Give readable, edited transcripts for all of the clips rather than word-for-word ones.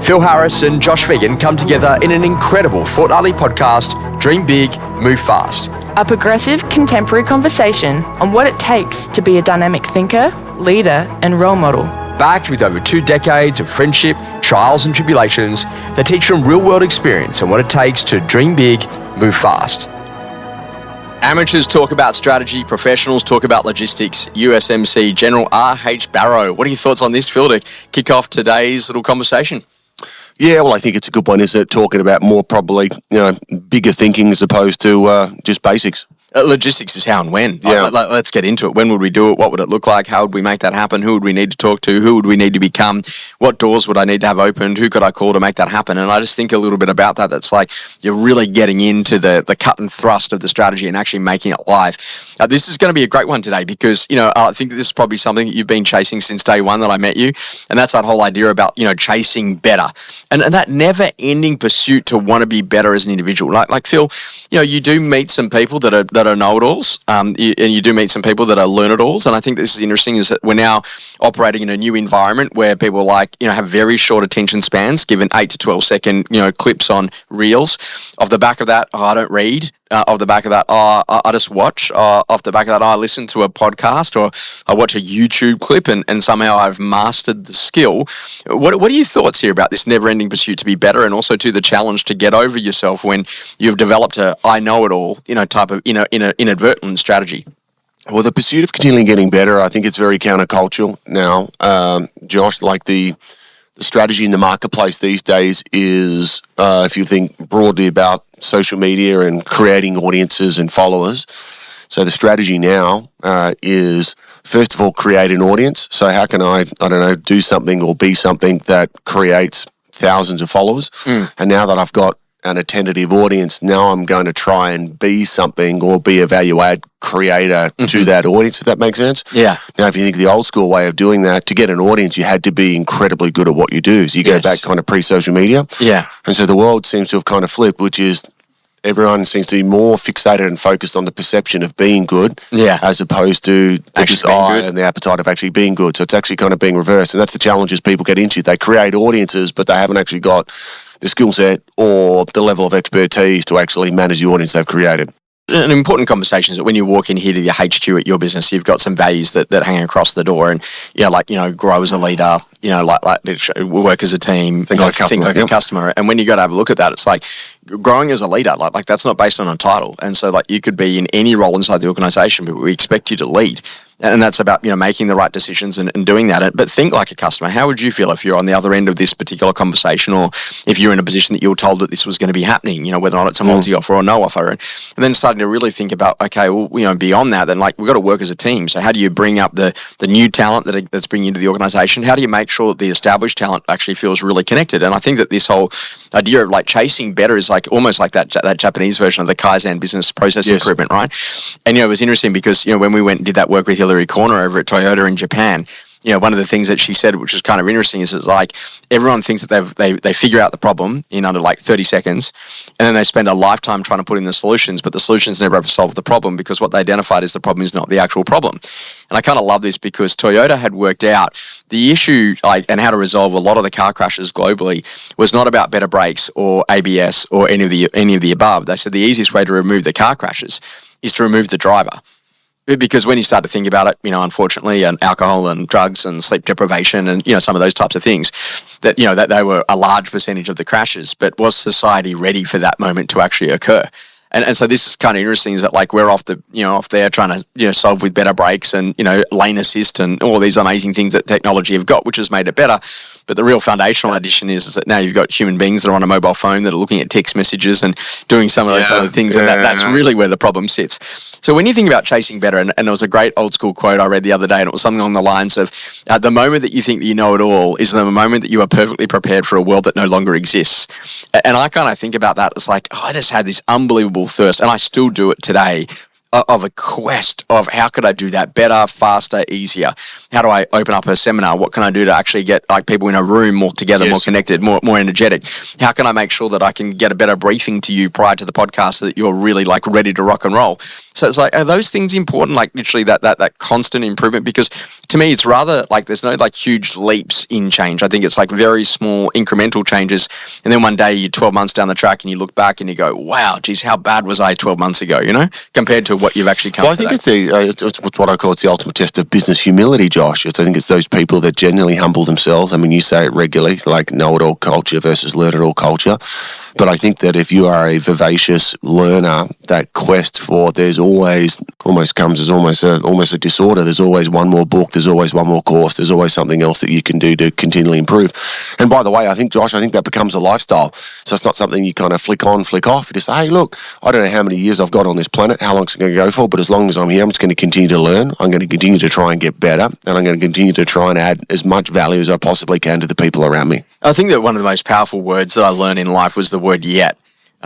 Phil Harris and Josh Vegan come together in an incredible fortnightly podcast, Dream Big, Move Fast. A progressive, contemporary conversation on what it takes to be a dynamic thinker, leader, and role model. Backed with over 2 decades of friendship, trials and tribulations that teach from real-world experience and what it takes to dream big, move fast. Amateurs talk about strategy, professionals talk about logistics. USMC General R.H. Barrow. What are your thoughts on this, Phil, to kick off today's little conversation? Yeah, well, I think it's a good one, isn't it? Talking about more probably, bigger thinking as opposed to just basics. Logistics is how and when. Yeah. Let's get into it. When would we do it? What would it look like? How would we make that happen? Who would we need to talk to? Who would we need to become? What doors would I need to have opened? Who could I call to make that happen? And I just think a little bit about that. That's like you're really getting into the cut and thrust of the strategy and actually making it live. This is going to be a great one today because, I think that this is probably something that you've been chasing since day one that I met you. And that's that whole idea about, chasing better. And that never-ending pursuit to want to be better as an individual. Like Phil, you do meet some people that are know-it-alls, and you do meet some people that are learn-it-alls. And I think this is interesting is that we're now operating in a new environment where people have very short attention spans, given 8 to 12 second, clips on reels. Off the back of that, I don't read. Off the back of that, I just watch. Off the back of that, I listen to a podcast or I watch a YouTube clip and somehow I've mastered the skill. What are your thoughts here about this never-ending pursuit to be better and also to the challenge to get over yourself when you've developed a I know it all, type of, inadvertent strategy? Well, the pursuit of continually getting better, I think it's very countercultural now. Josh, like the strategy in the marketplace these days is, if you think broadly about social media and creating audiences and followers. So the strategy now is, first of all, create an audience. So how can I do something or be something that creates thousands of followers? And now that I've got an attentive audience, now I'm going to try and be something or be a value-add creator to that audience, if that makes sense. Yeah. Now, if you think the old school way of doing that, to get an audience, you had to be incredibly good at what you do. So you go back kind of pre-social media. Yeah. And so the world seems to have kind of flipped, which is everyone seems to be more fixated and focused on the perception of being good as opposed to the desire and the appetite of actually being good. So it's actually kind of being reversed. And that's the challenges people get into. They create audiences, but they haven't actually got the skill set or the level of expertise to actually manage the audience they've created. An important conversation is that when you walk in here to the HQ at your business, you've got some values that hang across the door and, grow as a leader, work as a team, think like a customer. And when you go to have a look at that, it's like growing as a leader, like that's not based on a title. And so you could be in any role inside the organization, but we expect you to lead. And that's about, making the right decisions and doing that. But think like a customer. How would you feel if you're on the other end of this particular conversation or if you're in a position that you were told that this was going to be happening, whether or not it's a multi-offer or no offer. And then starting to really think about, okay, well, beyond that, then we've got to work as a team. So how do you bring up the new talent that's bringing into the organization? How do you make sure that the established talent actually feels really connected? And I think that this whole idea of chasing better is almost like that Japanese version of the Kaizen business process improvement, right? And, it was interesting because, when we went and did that work with Hillary Corner over at Toyota in Japan, one of the things that she said, which was kind of interesting, is it's like everyone thinks that they figure out the problem in under 30 seconds, and then they spend a lifetime trying to put in the solutions, but the solutions never ever solve the problem because what they identified is the problem is not the actual problem. And I kind of love this because Toyota had worked out the issue and how to resolve a lot of the car crashes globally was not about better brakes or ABS or any of the above. They said the easiest way to remove the car crashes is to remove the driver. Because when you start to think about it, unfortunately, and alcohol and drugs and sleep deprivation and, some of those types of things, that they were a large percentage of the crashes. But was society ready for that moment to actually occur? And so this is kind of interesting is that we're off there trying to, solve with better brakes and, lane assist and all these amazing things that technology have got, which has made it better. But the real foundational addition is that now you've got human beings that are on a mobile phone that are looking at text messages and doing some of those other things. And that's really where the problem sits. So when you think about chasing better, and there was a great old school quote I read the other day, and it was something along the lines of, the moment that you think that you know it all is the moment that you are perfectly prepared for a world that no longer exists. And I kind of think about that as I just had this unbelievable thirst, and I still do it today, of a quest of how could I do that better, faster, easier? How do I open up a seminar? What can I do to actually get people in a room more together, more connected, more energetic? How can I make sure that I can get a better briefing to you prior to the podcast so that you're really ready to rock and roll? So it's are those things important? Literally that constant improvement? Because to me, it's rather like there's no like huge leaps in change. I think it's like very small incremental changes. And then one day you're 12 months down the track and you look back and you go, wow, geez, how bad was I 12 months ago, compared to what you've actually come to. Well, I think it's what I call it's the ultimate test of business humility, Josh. I think it's those people that genuinely humble themselves. I mean, you say it regularly, like know-it-all culture versus learn-it-all culture. But I think that if you are a vivacious learner, that quest for there's always almost comes as almost a disorder. There's always one more book. There's always one more course. There's always something else that you can do to continually improve. And by the way, I think, Josh, that becomes a lifestyle. So it's not something you kind of flick on, flick off. You just say, hey, look, I don't know how many years I've got on this planet, how long it's going to go for, but as long as I'm here, I'm just going to continue to learn. I'm going to continue to try and get better, and I'm going to continue to try and add as much value as I possibly can to the people around me. I think that one of the most powerful words that I learned in life was the word yet.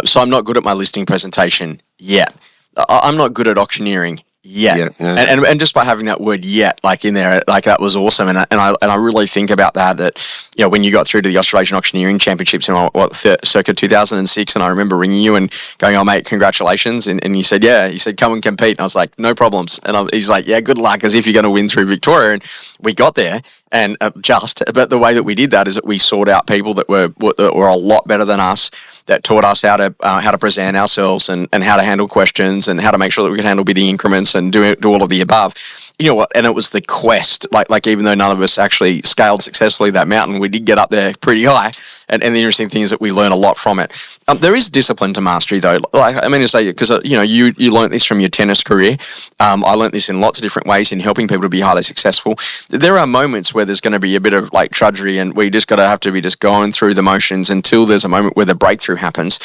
So I'm not good at my listing presentation yet. I'm not good at auctioneering yet. Yeah. And just by having that word yet like in there, like that was awesome. And I really think about that when you got through to the Australasian Auctioneering Championships in circa 2006, and I remember ringing you and going, oh mate, congratulations. And you said, yeah, he said, come and compete. And I was like, no problems. And he's like, yeah, good luck, as if you're going to win through Victoria. And we got there. And but the way that we did that is that we sought out people that were a lot better than us, that taught us how to present ourselves and how to handle questions and how to make sure that we could handle bidding increments and do all of the above. You know what? And it was the quest. Like even though none of us actually scaled successfully that mountain, we did get up there pretty high. And the interesting thing is that we learn a lot from it. There is discipline to mastery, though. Like I mean to say, because you learnt this from your tennis career. I learnt this in lots of different ways in helping people to be highly successful. There are moments where there's going to be a bit of like trudgery, and we just got to have to be just going through the motions until there's a moment where the breakthrough happens.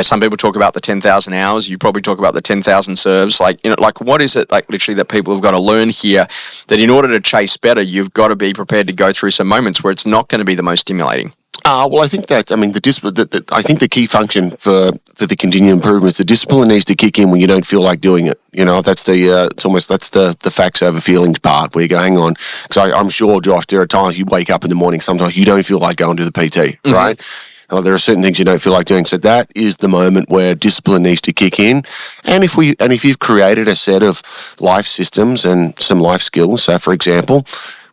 Some people talk about the 10,000 hours. You probably talk about the 10,000 serves. Like what is it like literally that people have got to learn here, that in order to chase better, you've got to be prepared to go through some moments where it's not going to be the most stimulating. Well, I think that, I think the key function for the continued improvement is the discipline needs to kick in when you don't feel like doing it. That's the facts over feelings part where you go, hang on. Because I'm sure, Josh, there are times you wake up in the morning, sometimes you don't feel like going to the PT, right? There are certain things you don't feel like doing. So that is the moment where discipline needs to kick in. And if you've created a set of life systems and some life skills, so for example,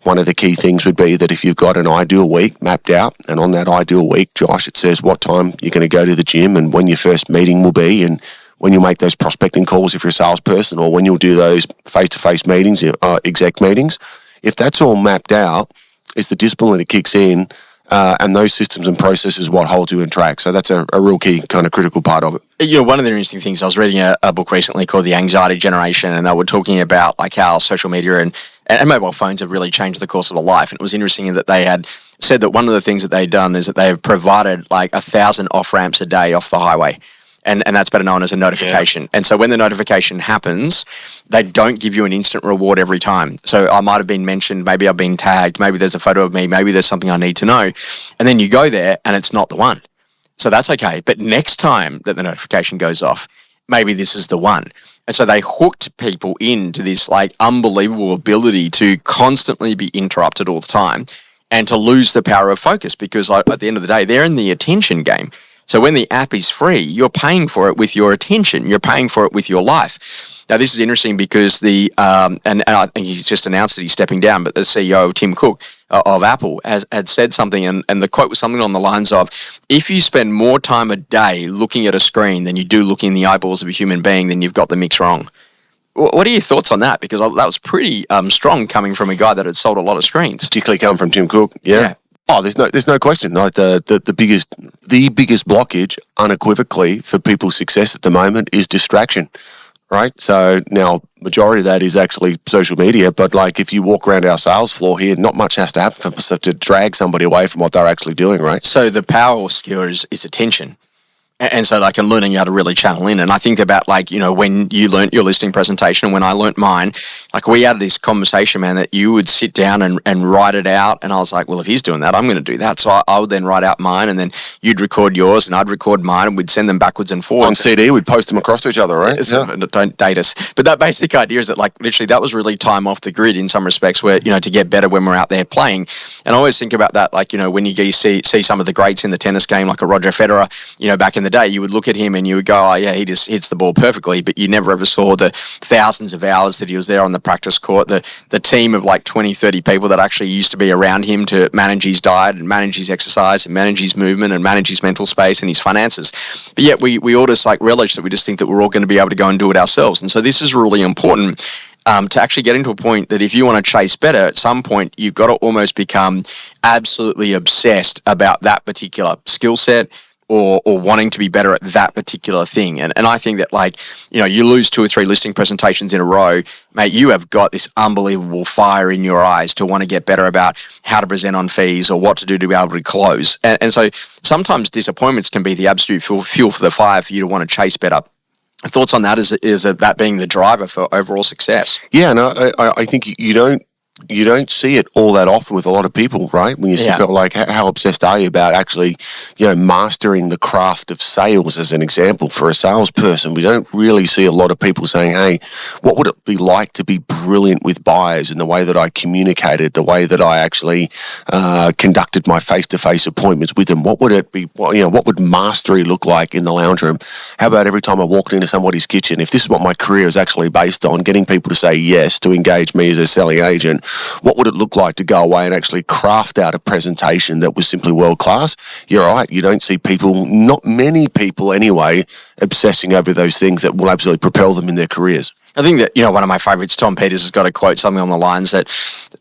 one of the key things would be that if you've got an ideal week mapped out, and on that ideal week, Josh, it says what time you're going to go to the gym and when your first meeting will be, and when you make those prospecting calls if you're a salesperson, or when you'll do those face-to-face meetings, exec meetings. If that's all mapped out, it's the discipline that kicks in, and those systems and processes what holds you in track. So that's a real key kind of critical part of it. One of the interesting things, I was reading a book recently called The Anxiety Generation, and they were talking about like how social media and mobile phones have really changed the course of a life. And it was interesting that they had said that one of the things that they'd done is that they have provided like 1,000 off-ramps a day off the highway. And that's better known as a notification. Yeah. And so when the notification happens, they don't give you an instant reward every time. So I might have been mentioned, maybe I've been tagged, maybe there's a photo of me, maybe there's something I need to know. And then you go there and it's not the one. So that's okay. But next time that the notification goes off, maybe this is the one. And so they hooked people into this like unbelievable ability to constantly be interrupted all the time and to lose the power of focus, because at the end of the day, they're in the attention game. So when the app is free, you're paying for it with your attention. You're paying for it with your life. Now, this is interesting because and I think he's just announced that he's stepping down, but the CEO, Tim Cook of Apple, had said something, and the quote was something on the lines of, if you spend more time a day looking at a screen than you do looking in the eyeballs of a human being, then you've got the mix wrong. What are your thoughts on that? Because that was pretty strong coming from a guy that had sold a lot of screens. Particularly coming from Tim Cook, yeah. Oh, there's no question. Like the biggest blockage, unequivocally, for people's success at the moment is distraction, right? So now, majority of that is actually social media. But like, if you walk around our sales floor here, not much has to happen to drag somebody away from what they're actually doing, right? So the power skill is attention. And so like I'm learning how to really channel in. And I think about like, when you learnt your listing presentation, when I learnt mine, like we had this conversation, man, that you would sit down and write it out. And I was like, well, if he's doing that, I'm going to do that. So I would then write out mine, and then you'd record yours and I'd record mine, and we'd send them backwards and forwards. On CD, we'd post them across to each other, right? Yeah. Don't date us. But that basic idea is that like literally that was really time off the grid in some respects, where, to get better when we're out there playing. And I always think about that, like, when you see some of the greats in the tennis game, like a Roger Federer, back in the day, you would look at him and you would go, oh, yeah, he just hits the ball perfectly, but you never ever saw the thousands of hours that he was there on the practice court, the team of like 20, 30 people that actually used to be around him to manage his diet and manage his exercise and manage his movement and manage his mental space and his finances. But yet we all just like relish that we just think that we're all going to be able to go and do it ourselves. And so this is really important to actually get into a point that if you want to chase better, at some point you've got to almost become absolutely obsessed about that particular skill set or wanting to be better at that particular thing. And I think that, like, you know, you lose 2 or 3 listing presentations in a row, mate, you have got this unbelievable fire in your eyes to want to get better about how to present on fees or what to do to be able to close. And so sometimes disappointments can be the absolute fuel for the fire for you to want to chase better. Thoughts on that is that being the driver for overall success? Yeah, no, I think you don't see it all that often with a lot of people, right? When you see people like, how obsessed are you about actually, you know, mastering the craft of sales as an example for a salesperson? We don't really see a lot of people saying, hey, what would it be like to be brilliant with buyers in the way that I communicated, the way that I actually conducted my face-to-face appointments with them? What would it be, what would mastery look like in the lounge room? How about every time I walked into somebody's kitchen, if this is what my career is actually based on, getting people to say yes to engage me as a selling agent, what would it look like to go away and actually craft out a presentation that was simply world class? You're right. You don't see people, not many people anyway, obsessing over those things that will absolutely propel them in their careers. I think that, you know, one of my favourites, Tom Peters, has got a quote, something on the lines that,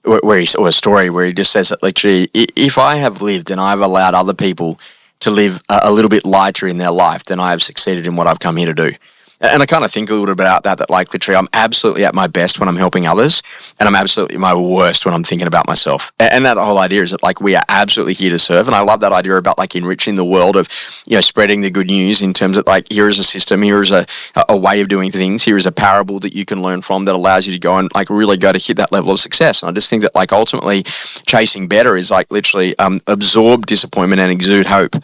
or a story where he just says that literally, if I have lived and I've allowed other people to live a little bit lighter in their life, then I have succeeded in what I've come here to do. And I kind of think a little bit about that like literally I'm absolutely at my best when I'm helping others, and I'm absolutely my worst when I'm thinking about myself. And that whole idea is that like we are absolutely here to serve. And I love that idea about like enriching the world of, you know, spreading the good news in terms of like, here is a system, here is a way of doing things, here is a parable that you can learn from that allows you to go and like really go to hit that level of success. And I just think that like ultimately chasing better is like literally absorb disappointment and exude hope.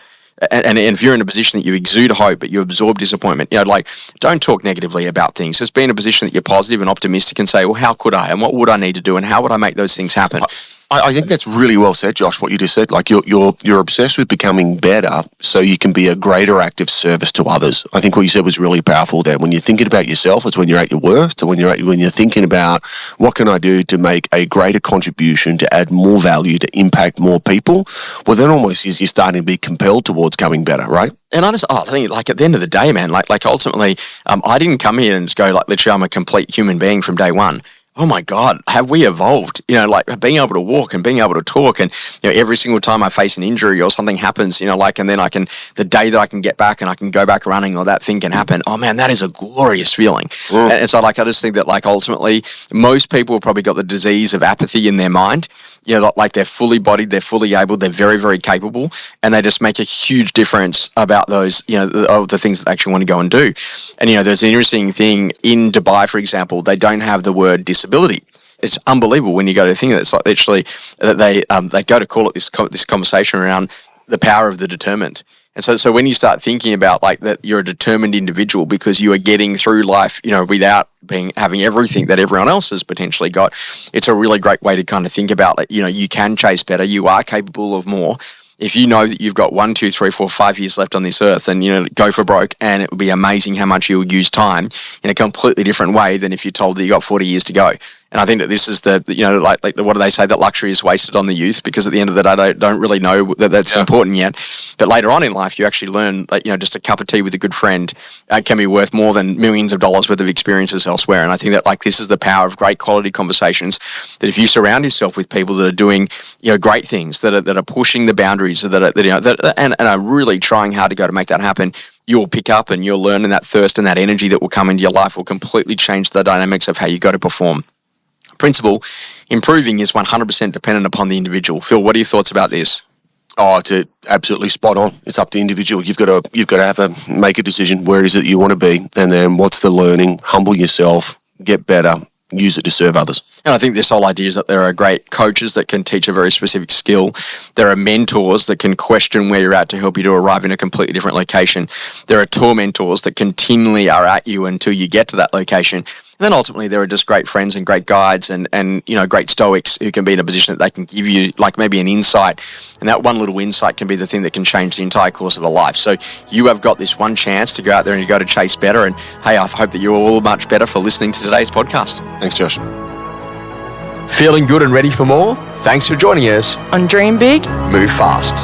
And if you're in a position that you exude hope, but you absorb disappointment, you know, like, don't talk negatively about things. Just be in a position that you're positive and optimistic and say, well, how could I? And what would I need to do? And how would I make those things happen? I think that's really well said, Josh, what you just said. Like, you're obsessed with becoming better so you can be a greater active service to others. I think what you said was really powerful there. When you're thinking about yourself, it's when you're at your worst, and when you're thinking about what can I do to make a greater contribution, to add more value, to impact more people, well, then almost you're starting to be compelled towards coming better, right? And I think like at the end of the day, man, like ultimately, I didn't come here and just go like literally I'm a complete human being from day one. Oh my God, have we evolved? You know, like being able to walk and being able to talk, and you know, every single time I face an injury or something happens, you know, like, and then the day that I can get back and I can go back running or that thing can happen. Oh man, that is a glorious feeling. And so like, I just think that like ultimately most people have probably got the disease of apathy in their mind. You know, like they're fully bodied, they're fully able, they're very, very capable, and they just make a huge difference about those, you know, of the things that they actually want to go and do. And, you know, there's an interesting thing in Dubai, for example, they don't have the word disability. It's unbelievable when you go to think that it's like literally that they go to call it this conversation around the power of the determined. And so when you start thinking about like that you're a determined individual because you are getting through life, you know, without having everything that everyone else has potentially got, it's a really great way to kind of think about it. You know, you can chase better, you are capable of more. If you know that you've got 1, 2, 3, 4, 5 years left on this earth, and you know, go for broke, and it would be amazing how much you'll use time in a completely different way than if you're told that you got 40 years to go. And I think that this is you know, like what do they say, that luxury is wasted on the youth, because at the end of the day, they don't really know that that's important yet. But later on in life, you actually learn that, you know, just a cup of tea with a good friend can be worth more than millions of dollars worth of experiences elsewhere. And I think that like this is the power of great quality conversations, that if you surround yourself with people that are doing, you know, great things, that are pushing the boundaries, and are really trying hard to go to make that happen, you'll pick up and you'll learn, and that thirst and that energy that will come into your life will completely change the dynamics of how you go to perform. Principle, improving is 100% dependent upon the individual. Phil, what are your thoughts about this? Oh, it's absolutely spot on. It's up to the individual. You've got to make a decision. Where is it you want to be? And then what's the learning? Humble yourself, get better, use it to serve others. And I think this whole idea is that there are great coaches that can teach a very specific skill. There are mentors that can question where you're at to help you to arrive in a completely different location. There are tormentors that continually are at you until you get to that location. then ultimately there are just great friends and great guides and great stoics who can be in a position that they can give you like maybe an insight, and that one little insight can be the thing that can change the entire course of a life. So you have got this one chance to go out there and you go to chase better, and hey, I hope that you're all much better for listening to today's podcast. Thanks, Josh. Feeling good and ready for more? Thanks for joining us On Dream Big, Move Fast.